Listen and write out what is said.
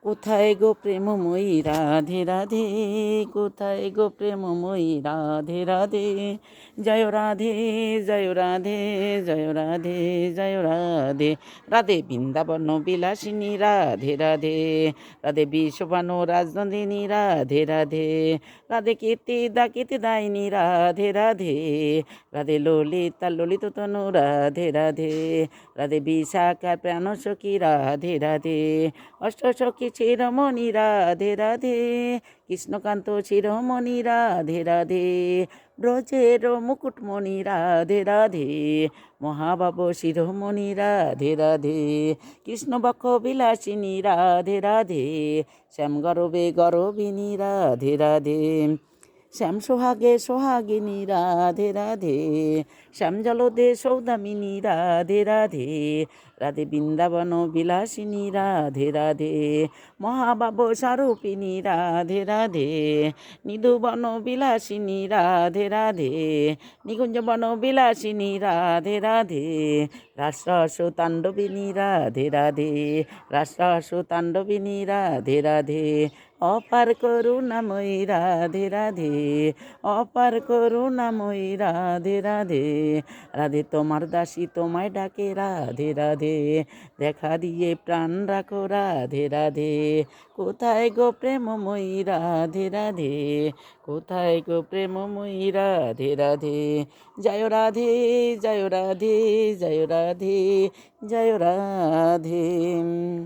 কোথায় গো প্রেমময়ী রাধে রাধে, কোথায় গো প্রেমময়ী রাধে রাধে, জয় রাধে জয় রাধে জয় রাধে জয় রাধে। রাধে বৃন্দাবন বিলাসিনী রাধে রাধে, রাধে বিশ্ববানু রাজনন্দিনী রাধে রাধে, রাধে কীর্তি দায়িনী রাধে রাধে, রাধে ললিতা ললিত তনু রাধে রাধে, রাধে বিশাখা প্রাণ সখী রাধে রাধে, অষ্টসখী শিরোমণি রাধে রাধে, কৃষ্ণকান্ত শিরোমণি রাধে রাধে, ব্রজের মুকুটমণি রাধে রাধে, মহাবাব শিরোমণি রাধে রাধে, কৃষ্ণবক্ষ বিলাসিনী রাধে রাধে, শ্যাম গরবে গরবিনী রাধে রাধে, শ্যাম সোহাগে সোহাগিনী রাধে রাধে, শ্যাম জলদে সৌদামিনী রাধে রাধে, রাধে বৃন্দাবন বিলাসিনী রাধে রাধে, মহাবাব স্বরূপিনী রাধে রাধে, নিধুবন বিলাসিনী রাধে রাধে, নিকুঞ্জবন বিলাসিনী রাধে রাধে, রাস তাণ্ডবিনী রাধে রাধে, রাস তাণ্ডবিনী রাধে রাধে, অপার করুণাময়ী রাধে রাধে, অপার করুণাময়ী রাধে রাধে, রাধে তোমার দাসী তোমায় ডাকে রাধে রাধে, দেখা দিয়ে প্রাণ রাখো রাধে রাধে, কোথায় গো প্রেমময়ী রাধে রাধে, কোথায় গো প্রেমময়ী রাধে রাধে, জয় রাধে জয় রাধে জয় রাধে জয় রাধে।